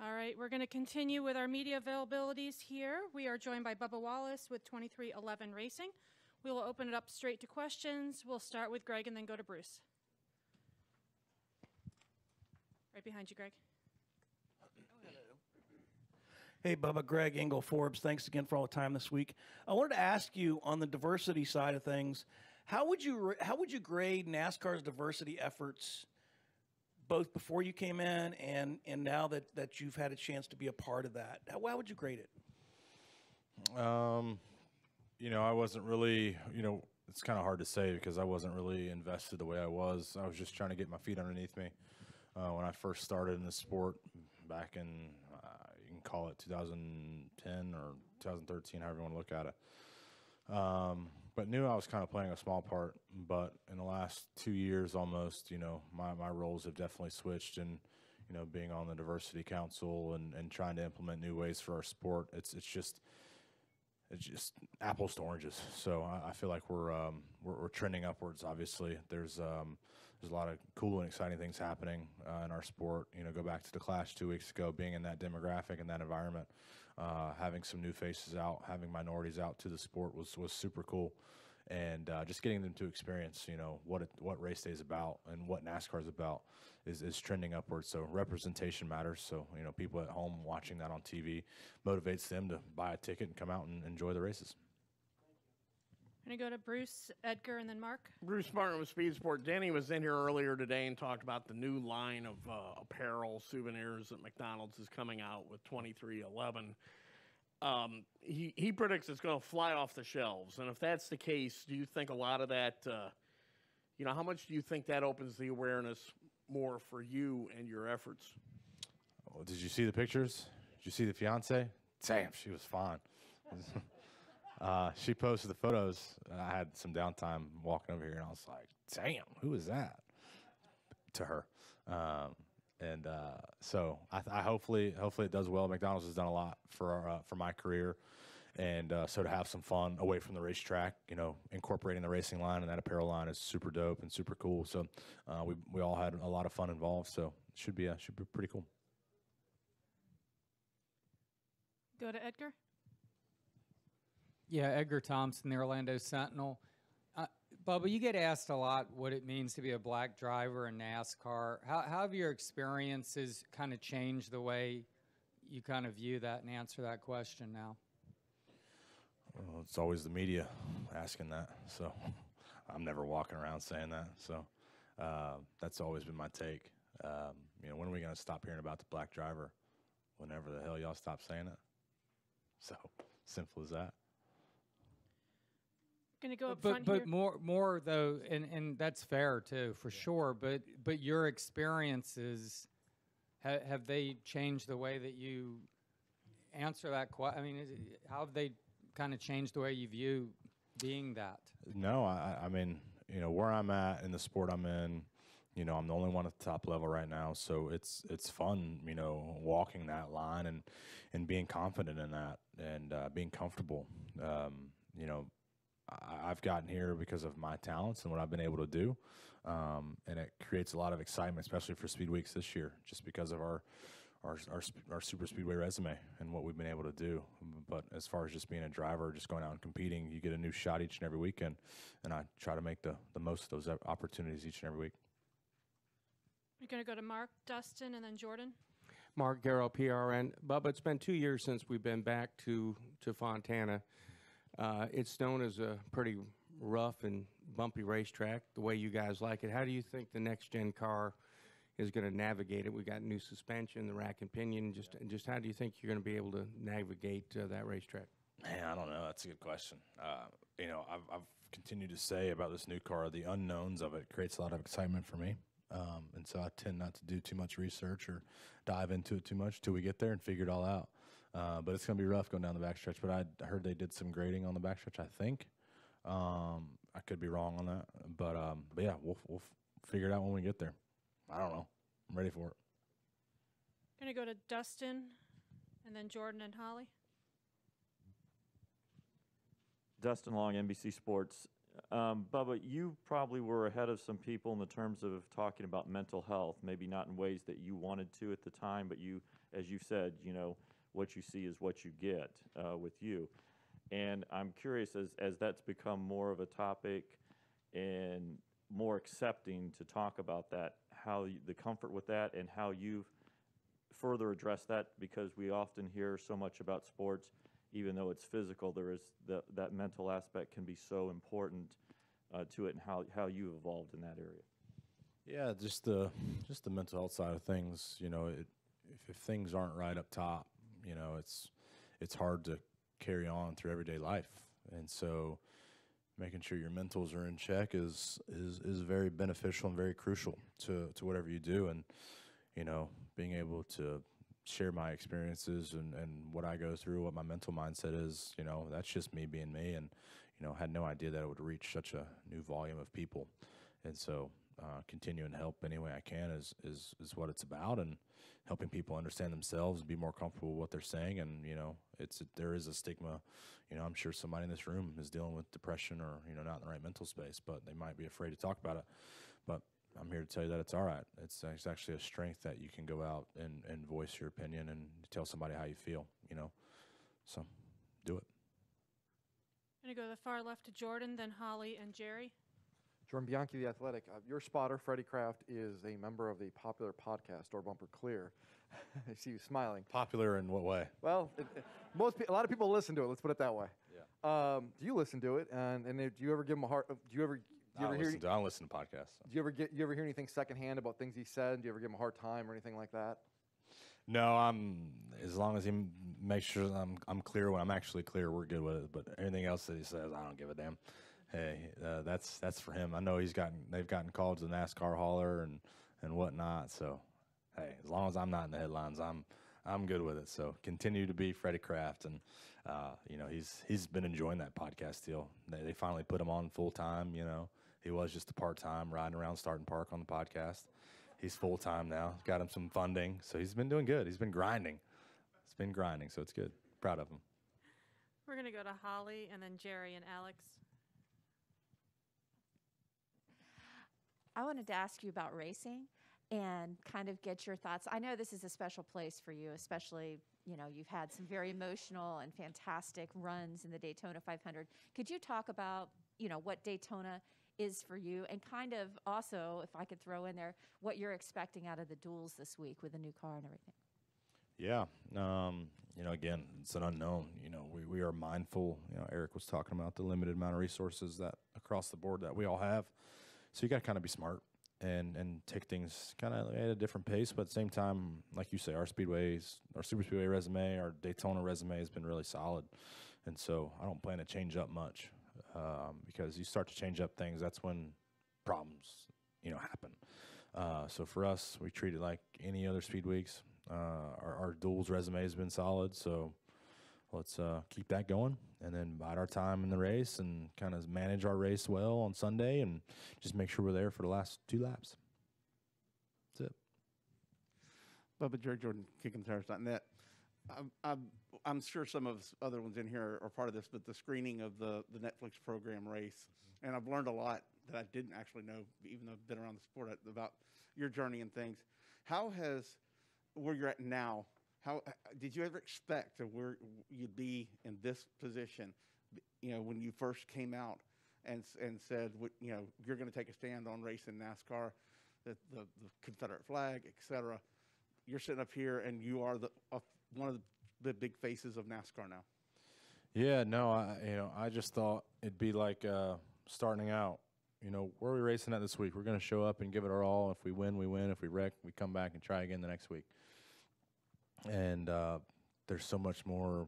All right, we're going to continue with our media availabilities here. We are joined by Bubba Wallace with 2311 Racing. We will open it up straight to questions. We'll start with Greg and then go to Bruce. Right behind you, Greg. Hey, Bubba, Greg, Engel, Forbes, thanks again for all the time this week. I wanted to ask you on the diversity side of things, how would you grade NASCAR's diversity efforts both before you came in and now that you've had a chance to be a part of that? How would you grade it? I wasn't really, it's kind of hard to say because I wasn't really invested the way I was. I was just trying to get my feet underneath me. When I first started in this sport back in, you can call it 2010 or 2013, however you want to look at it. But knew I was kind of playing a small part. But in the last 2 years almost, my roles have definitely switched. And, being on the Diversity Council and trying to implement new ways for our sport, it's just apples to oranges. So I feel like we're trending upwards. Obviously, there's a lot of cool and exciting things happening in our sport. Go back to the Clash 2 weeks ago, being in that demographic and that environment, having some new faces out, having minorities out to the sport was super cool, and just getting them to experience what race day is about and what NASCAR is about is trending upwards. So representation matters. So people at home watching that on TV motivates them to buy a ticket and come out and enjoy the races. I'm going to go to Bruce, Edgar, and then Mark. Bruce Martin with Speed Sport. Danny was in here earlier today and talked about the new line of apparel, souvenirs that McDonald's is coming out with 2311. He predicts it's going to fly off the shelves. And if that's the case, do you think a lot of that, how much do you think that opens the awareness more for you and your efforts? Well, did you see the pictures? Did you see the fiance? Damn, she was fine. She posted the photos. I had some downtime walking over here, and I was like, damn, who is that? To her. So I hopefully it does well. McDonald's has done a lot for my career. And so to have some fun away from the racetrack, incorporating the racing line and that apparel line is super dope and super cool. So we all had a lot of fun involved. So it should be pretty cool. Go to Edgar. Yeah, Edgar Thompson, the Orlando Sentinel. Bubba, you get asked a lot what it means to be a black driver in NASCAR. How have your experiences kind of changed the way you kind of view that and answer that question now? Well, it's always the media asking that, so I'm never walking around saying that. So that's always been my take. When are we going to stop hearing about the black driver? Whenever the hell y'all stop saying it. So simple as that. Going to go up front here. But more though, and that's fair too, for sure. But your experiences, have they changed the way that you answer that question? I mean, how have they kind of changed the way you view being that? No, I mean, where I'm at in the sport I'm in, I'm the only one at the top level right now, so it's fun, walking that line and being confident in that and being comfortable. I've gotten here because of my talents and what I've been able to do, and it creates a lot of excitement, especially for Speed Weeks this year, just because of our super speedway resume and what we've been able to do. But as far as just being a driver, just going out and competing, you get a new shot each and every weekend, and I try to make the most of those opportunities each and every week. We're going to go to Mark, Dustin, and then Jordan. Mark Garrow, PRN. Bubba, it's been 2 years since we've been back to Fontana. It's known as a pretty rough and bumpy racetrack, the way you guys like it. How do you think the next-gen car is going to navigate it? We got new suspension, the rack and pinion. Just how do you think you're going to be able to navigate that racetrack? Man, I don't know. That's a good question. I've continued to say about this new car, the unknowns of it creates a lot of excitement for me. And so I tend not to do too much research or dive into it too much till we get there and figure it all out. But it's going to be rough going down the backstretch. But I heard they did some grading on the backstretch, I think. I could be wrong on that. But yeah, we'll figure it out when we get there. I don't know. I'm ready for it. Going to go to Dustin, and then Jordan and Holly. Dustin Long, NBC Sports. Bubba, you probably were ahead of some people in the terms of talking about mental health, maybe not in ways that you wanted to at the time, but you, as you said, you know, what you see is what you get with you. And I'm curious, as that's become more of a topic and more accepting to talk about that, how the comfort with that and how you've further addressed that, because we often hear so much about sports, even though it's physical, there is that mental aspect can be so important to it, and how you've evolved in that area. Yeah, just the mental health side of things. You know, if things aren't right up top, you know, it's hard to carry on through everyday life, and so making sure your mentals are in check is very beneficial and very crucial to whatever you do. And you know, being able to share my experiences and what I go through, what my mental mindset is, you know, that's just me being me, and you know, had no idea that it would reach such a new volume of people. And so continuing to help any way I can is what it's about, and helping people understand themselves and be more comfortable with what they're saying. And you know, there is a stigma. You know, I'm sure somebody in this room is dealing with depression, or you know, not in the right mental space, but they might be afraid to talk about it. But I'm here to tell you that it's all right. It's actually a strength that you can go out and voice your opinion and tell somebody how you feel, you know. So do it. I'm going to go to the far left to Jordan, then Holly and Jerry. Jordan Bianchi, The Athletic. Your spotter, Freddie Kraft, is a member of the popular podcast, Door Bumper Clear. I see you smiling. Popular in what way? Well, a lot of people listen to it. Let's put it that way. Yeah. Do you listen to it? And do you ever give him a heart? Do you ever I don't listen to podcasts. So. Do you ever hear anything secondhand about things he said? Do you ever give him a hard time or anything like that? No, as long as he makes sure I'm clear when I'm actually clear, we're good with it. But anything else that he says, I don't give a damn. Hey, that's for him. I know they've gotten called to the NASCAR hauler and whatnot. So, hey, as long as I'm not in the headlines, I'm good with it. So continue to be Freddie Kraft, and you know, he's been enjoying that podcast deal. They finally put him on full time. You know, he was just a part time riding around Starting Park on the podcast. He's full time now. Got him some funding, so he's been doing good. He's been grinding. So it's good. Proud of him. We're going to go to Holly and then Jerry and Alex. I wanted to ask you about racing and kind of get your thoughts. I know this is a special place for you, especially, you know, you've had some very emotional and fantastic runs in the Daytona 500. Could you talk about, you know, what Daytona is for you, and kind of also, if I could throw in there, what you're expecting out of the duels this week with the new car and everything? Yeah. You know, again, it's an unknown. You know, we are mindful. You know, Eric was talking about the limited amount of resources that across the board that we all have. So you got to kind of be smart and take things kind of at a different pace. But at the same time, like you say, our super speedway resume, our Daytona resume has been really solid. And so I don't plan to change up much, because you start to change up things, that's when problems, you know, happen. So for us, we treat it like any other speed weeks. Our duels resume has been solid, so let's keep that going, and then bide our time in the race and kind of manage our race well on Sunday, and just make sure we're there for the last 2 laps. That's it. Bubba, Jerry Jordan, KickingTires.net. I'm sure some of us other ones in here are part of this, but the screening of the Netflix program Race, and I've learned a lot that I didn't actually know, even though I've been around the sport, about your journey and things. How has, where you're at now, how did you ever expect where you'd be in this position, you know, when you first came out and said, you know, you're going to take a stand on racing NASCAR, the Confederate flag, et cetera. You're sitting up here and you are one of the big faces of NASCAR now. Yeah, no, I just thought it'd be like starting out. You know, where are we racing at this week? We're going to show up and give it our all. If we win, we win. If we wreck, we come back and try again the next week. And there's so much more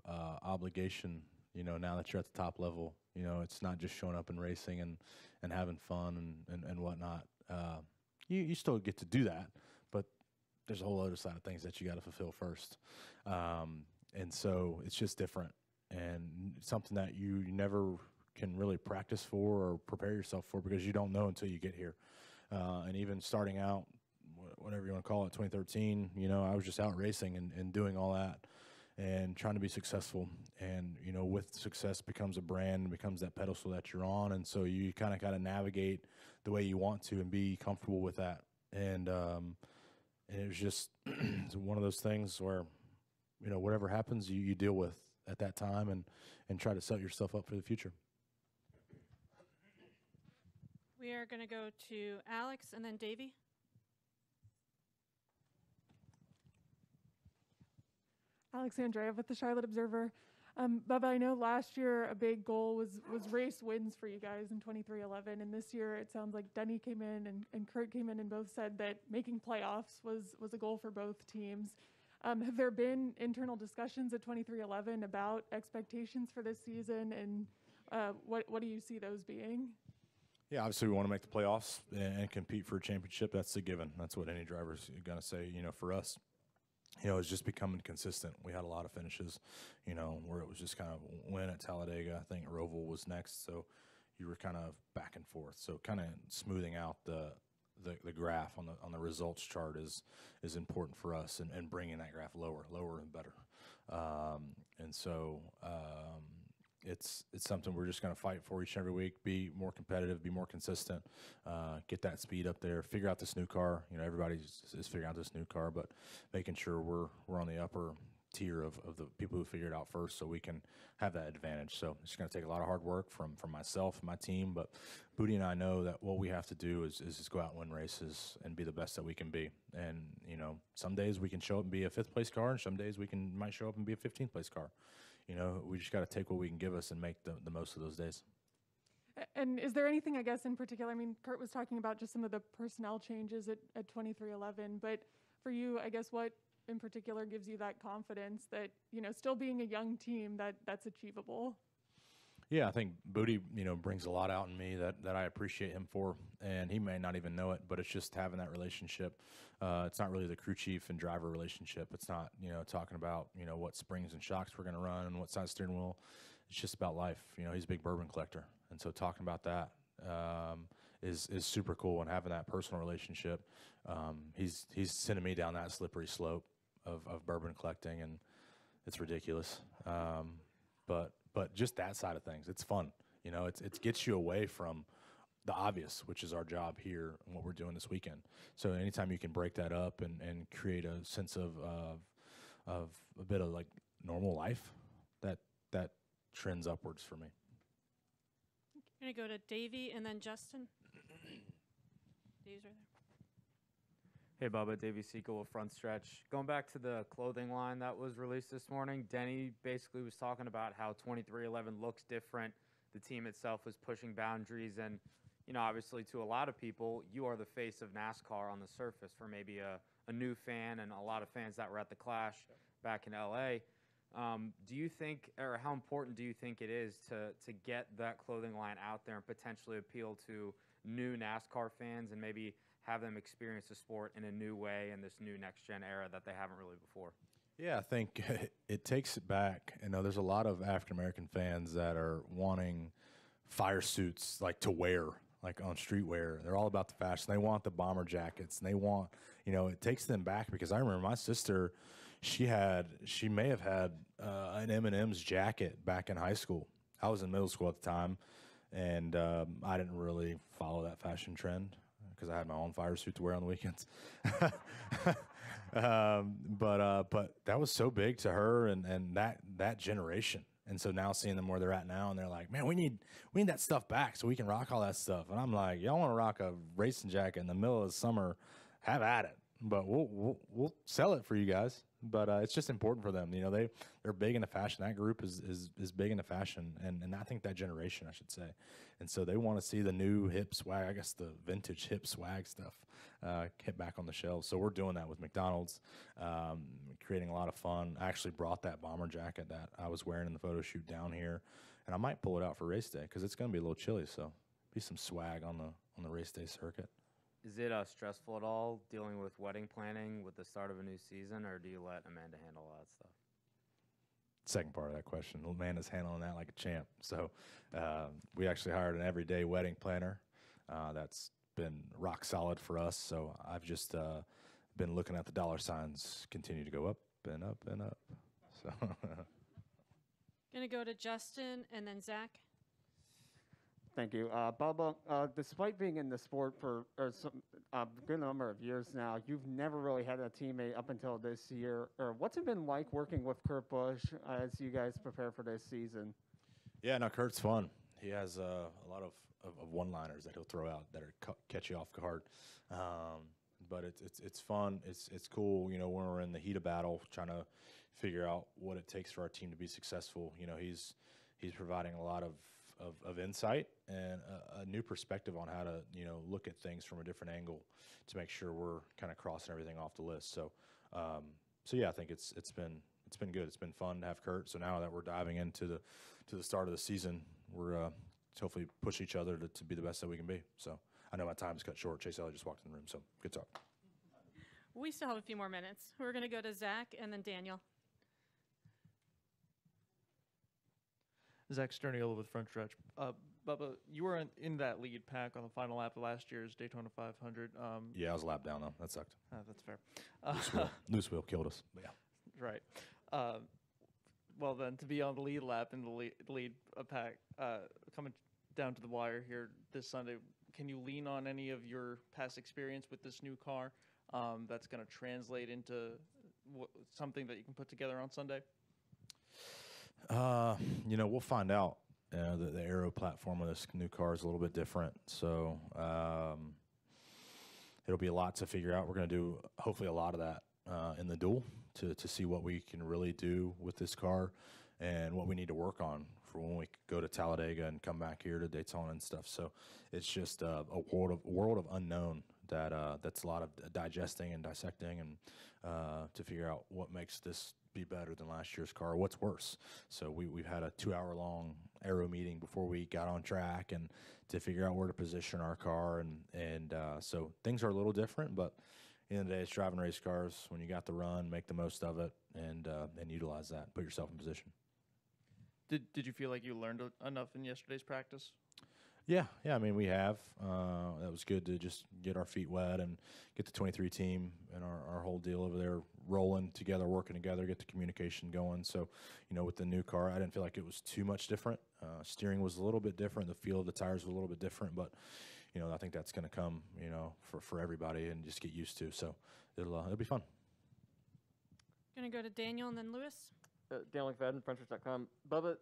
obligation, you know, now that you're at the top level. You know, it's not just showing up and racing and having fun and whatnot. You still get to do that, but there's a whole other side of things that you got to fulfill first. And so it's just different, and something that you never can really practice for or prepare yourself for, because you don't know until you get here. And even starting out, whatever you want to call it, 2013, you know, I was just out racing and doing all that. and trying to be successful. And, you know, with success becomes a brand, becomes that pedestal that you're on. And so you kind of got to navigate the way you want to and be comfortable with that. And it was just it's one of those things where, you know, whatever happens, you deal with at that time and try to set yourself up for the future. We are going to go to Alex and then Davey. Alexandria with the Charlotte Observer. Bubba, I know last year a big goal was race wins for you guys in 23-11, and this year it sounds like Denny came in and Kurt came in and both said that making playoffs was a goal for both teams. Have there been internal discussions at 23-11 about expectations for this season, and what do you see those being? Yeah, obviously we want to make the playoffs and compete for a championship. That's a given. That's what any driver's going to say. You know, for us, you know, it's just becoming consistent. We had a lot of finishes, you know, where it was just kind of win at Talladega. I think Roval was next, so you were kind of back and forth. So kind of smoothing out the graph on the results chart is important for us, and bringing that graph lower and better. And so it's something we're just going to fight for each and every week. Be more competitive, be more consistent, get that speed up there, figure out this new car. You know, everybody is figuring out this new car, but making sure we're on the upper tier of the people who figure it out first, so we can have that advantage. So it's going to take a lot of hard work from myself and my team, but Booty and I know that what we have to do is just go out and win races and be the best that we can be. And, you know, some days we can show up and be a 5th place car, and some days we might show up and be a 15th place car. You know, we just got to take what we can give us and make the most of those days. And is there anything, I guess, in particular? I mean, Kurt was talking about just some of the personnel changes at 23-11, but for you, I guess, what in particular gives you that confidence that, you know, still being a young team, that's achievable? Yeah, I think Booty, you know, brings a lot out in me that I appreciate him for, and he may not even know it, but it's just having that relationship. It's not really the crew chief and driver relationship. It's not, you know, talking about, you know, what springs and shocks we're going to run and what side steering wheel. It's just about life. You know, he's a big bourbon collector, and so talking about that is super cool, and having that personal relationship. He's sending me down that slippery slope of bourbon collecting, and it's ridiculous. But just that side of things, it's fun. You know, it gets you away from the obvious, which is our job here and what we're doing this weekend. So anytime you can break that up and create a sense of a bit of like normal life, that trends upwards for me. I'm going to go to Davey and then Justin. Dave's right there. Hey, Bubba, Davey Sequel with Front Stretch. Going back to the clothing line that was released this morning, Denny basically was talking about how 23-11 looks different. The team itself was pushing boundaries, and, you know, obviously to a lot of people, you are the face of NASCAR on the surface for maybe a new fan and a lot of fans that were at the Clash back in L.A. Do you think, or how important do you think it is to get that clothing line out there and potentially appeal to new NASCAR fans and maybe have them experience the sport in a new way in this new next-gen era that they haven't really before? Yeah, I think it takes it back. You know, there's a lot of African-American fans that are wanting fire suits, like, to wear, like on streetwear. They're all about the fashion. They want the bomber jackets, and they want, you know, it takes them back, because I remember my sister, she may have had an M&M's jacket back in high school. I was in middle school at the time, and I didn't really follow that fashion trend because I had my own fire suit to wear on the weekends. But that was so big to her and that generation. And so now seeing them where they're at now, and they're like, man, we need that stuff back so we can rock all that stuff. And I'm like, y'all want to rock a racing jacket in the middle of the summer, have at it. But we'll sell it for you guys. But it's just important for them. You know, they're big into fashion. That group is big into fashion, and I think that generation, I should say. And so they want to see the new hip swag, I guess the vintage hip swag stuff, hit back on the shelves. So we're doing that with McDonald's, creating a lot of fun. I actually brought that bomber jacket that I was wearing in the photo shoot down here, and I might pull it out for race day because it's going to be a little chilly. So be some swag on the race day circuit. Is it stressful at all dealing with wedding planning with the start of a new season, or do you let Amanda handle all that stuff? Second part of that question, Amanda's handling that like a champ. So we actually hired an everyday wedding planner. That's been rock solid for us. So I've just been looking at the dollar signs continue to go up and up and up. So. Going to go to Justin and then Zach. Thank you. Bubba, despite being in the sport for a good number of years now, you've never really had a teammate up until this year. What's it been like working with Kurt Busch as you guys prepare for this season? Yeah, no, Kurt's fun. He has a lot of one-liners that he'll throw out that are catch you off guard. But it's fun. It's cool. You know, when we're in the heat of battle, trying to figure out what it takes for our team to be successful. You know, he's providing a lot of insight and a new perspective on how to, you know, look at things from a different angle to make sure we're kind of crossing everything off the list. So, yeah, I think it's been good. It's been fun to have Kurt. So now that we're diving into the start of the season, we're to hopefully push each other to be the best that we can be. So I know my time's cut short. Chase Elliott just walked in the room, so good talk. We still have a few more minutes. We're going to go to Zach and then Daniel. Zach Sterniola with Front Stretch. Bubba, you were in that lead pack on the final lap of last year's Daytona 500. Yeah, I was a lap down, though. That sucked. That's fair. Loose wheel killed us. But yeah. Right. Well, then, to be on the lead lap in the lead pack, coming down to the wire here this Sunday, can you lean on any of your past experience with this new car that's going to translate into something that you can put together on Sunday? You know, we'll find out. The aero platform of this new car is a little bit different, so it'll be a lot to figure out. We're going to do hopefully a lot of that in the duel to see what we can really do with this car and what we need to work on for when we go to Talladega and come back here to Daytona and stuff. So it's just a world of unknown that's a lot of digesting and dissecting and to figure out what makes this be better than last year's car, what's worse. So we've had a 2-hour-long aero meeting before we got on track and to figure out where to position our car and so things are a little different, but at the end of the day, it's driving race cars. When you got the run, make the most of it and utilize that, put yourself in position. Did you feel like you learned enough in yesterday's practice? Yeah, I mean, we have. That was good to just get our feet wet and get the 23 team and our whole deal over there rolling together, working together, get the communication going. So, you know, with the new car, I didn't feel like it was too much different. Steering was a little bit different. The feel of the tires was a little bit different, but, you know, I think that's going to come, you know, for everybody and just get used to. So it'll be fun. Going to go to Daniel and then Lewis. Daniel McFadden, FrenchRace.com. Bubba,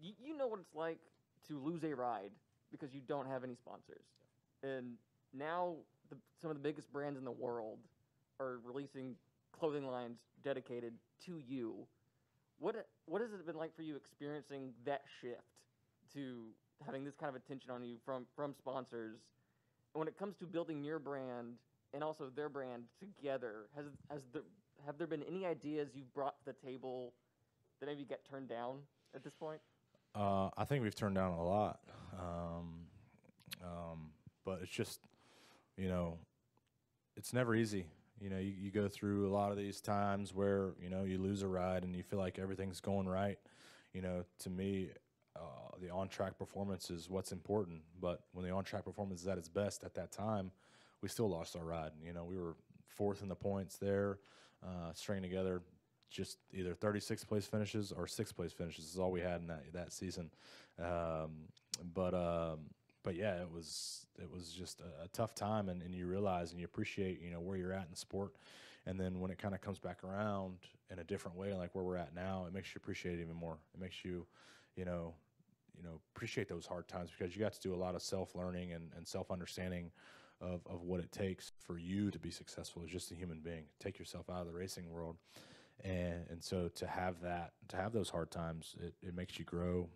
you know what it's like to lose a ride because you don't have any sponsors. And now some of the biggest brands in the world are releasing clothing lines dedicated to you. What has it been like for you experiencing that shift to having this kind of attention on you from sponsors? And when it comes to building your brand and also their brand together, have there been any ideas you've brought to the table that maybe get turned down at this point? I think we've turned down a lot. But it's just, you know, it's never easy. You know, you go through a lot of these times where, you know, you lose a ride and you feel like everything's going right. You know, to me, the on-track performance is what's important. But when the on-track performance is at its best at that time, we still lost our ride. You know, we were fourth in the points there, stringing together just either 36th place finishes or 6th place finishes is all we had in that season. But yeah, it was just a tough time, and you realize and you appreciate, you know, where you're at in the sport. And then when it kind of comes back around in a different way, like where we're at now, it makes you appreciate it even more. It makes you, you know, appreciate those hard times because you got to do a lot of self-learning and self-understanding of what it takes for you to be successful as just a human being. Take yourself out of the racing world. And so to have those hard times, it makes you grow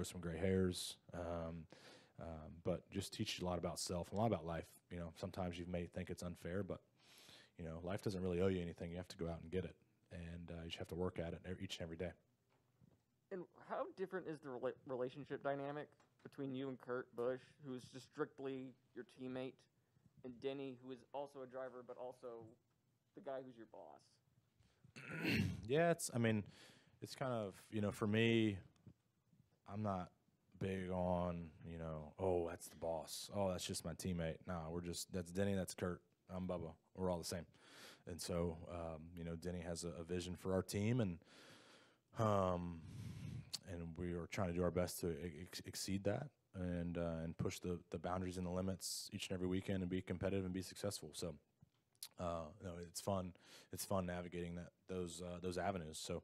some gray hairs, but just teaches you a lot about self and a lot about life. You know, sometimes you may think it's unfair, but, you know, life doesn't really owe you anything. You have to go out and get it, and you just have to work at it each and every day. And how different is the relationship dynamic between you and Kurt Busch, who's just strictly your teammate, and Denny, who is also a driver, but also the guy who's your boss? Yeah, it's kind of, you know, for me, I'm not big on, you know, oh, that's the boss. Oh, that's just my teammate. Nah, that's Denny, that's Kurt, I'm Bubba. We're all the same. And so, you know, Denny has a vision for our team, and And we are trying to do our best to exceed that and push the boundaries and the limits each and every weekend and be competitive and be successful. So, it's fun. It's fun navigating those avenues. So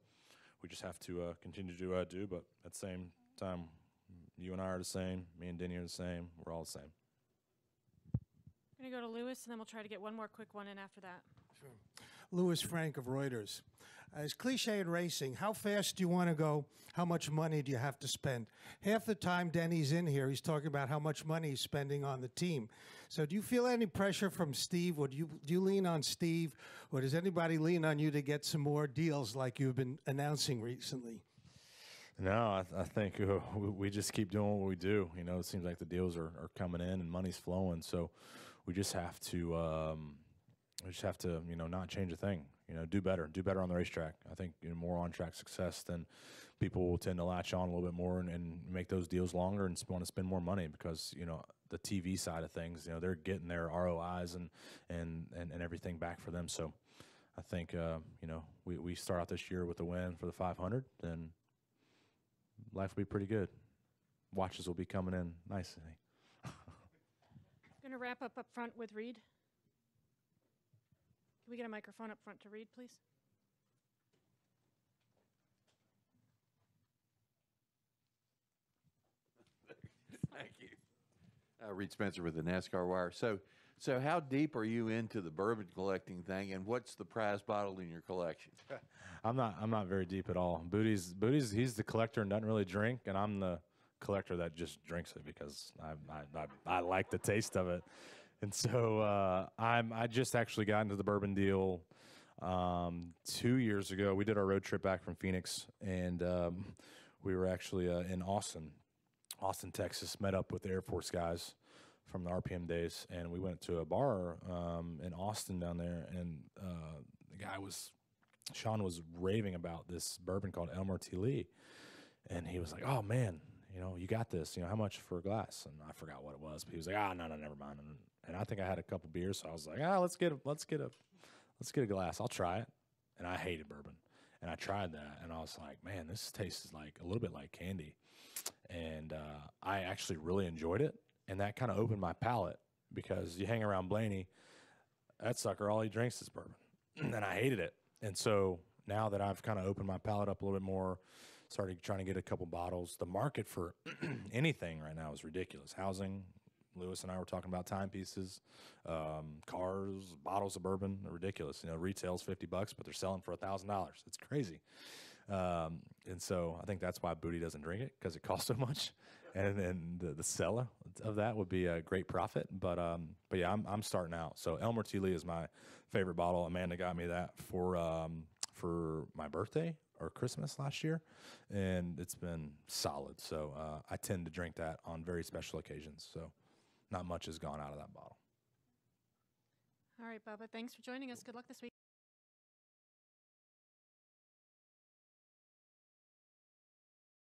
we just have to continue to do what I do, but at the same time, you and I are the same. Me and Denny are the same. We're all the same. I'm going to go to Lewis, and then we'll try to get one more quick one in after that. Sure. Louis Frank of Reuters. As cliche in racing, how fast do you want to go? How much money do you have to spend? Half the time Denny's in here, he's talking about how much money he's spending on the team. So do you feel any pressure from Steve? Or do you lean on Steve? Or does anybody lean on you to get some more deals like you've been announcing recently? No, I think we just keep doing what we do. It seems like the deals are coming in and money's flowing. So we just have to not change a thing. Do better on the racetrack. I think more on-track success, then people will tend to latch on a little bit more and make those deals longer and want to spend more money because the TV side of things, they're getting their ROIs and everything back for them. So I think we start out this year with a win for the 500, then life will be pretty good. Watches will be coming in nicely. Going to wrap up front with Reed. Can we get a microphone up front to Reed, please? Thank you. Reed Spencer with the NASCAR Wire. So how deep are you into the bourbon collecting thing, and what's the prize bottle in your collection? I'm not very deep at all. Booty's he's the collector and doesn't really drink, and I'm the collector that just drinks it because I like the taste of it. And so I just actually got into the bourbon deal 2 years ago. We did our road trip back from Phoenix, and we were actually in Austin, Texas, met up with the Air Force guys from the RPM days, and we went to a bar in Austin down there, and Sean was raving about this bourbon called Elmer T. Lee, and he was like, "Oh man, you got this. How much for a glass?" And I forgot what it was, but he was like, "No, never mind." And I think I had a couple beers, so I was like, let's get a glass. I'll try it." And I hated bourbon, and I tried that, and I was like, "Man, this tastes like a little bit like candy," and I actually really enjoyed it, and that kind of opened my palate because you hang around Blaney, that sucker, all he drinks is bourbon, and I hated it. And so now that I've kind of opened my palate up a little bit more, started trying to get a couple bottles. The market for anything right now is ridiculous. Housing, Lewis and I were talking about timepieces, cars, bottles of bourbon, they're ridiculous. Retail's $50, but they're selling for $1,000. It's crazy. And so I think that's why Booty doesn't drink it, because it costs so much. And then the seller of that would be a great profit. But yeah, I'm starting out. So Elmer T. Lee is my favorite bottle. Amanda got me that for my birthday or Christmas last year, and it's been solid. So I tend to drink that on very special occasions. So not much has gone out of that bottle. All right, Bubba, thanks for joining us. Good luck this week.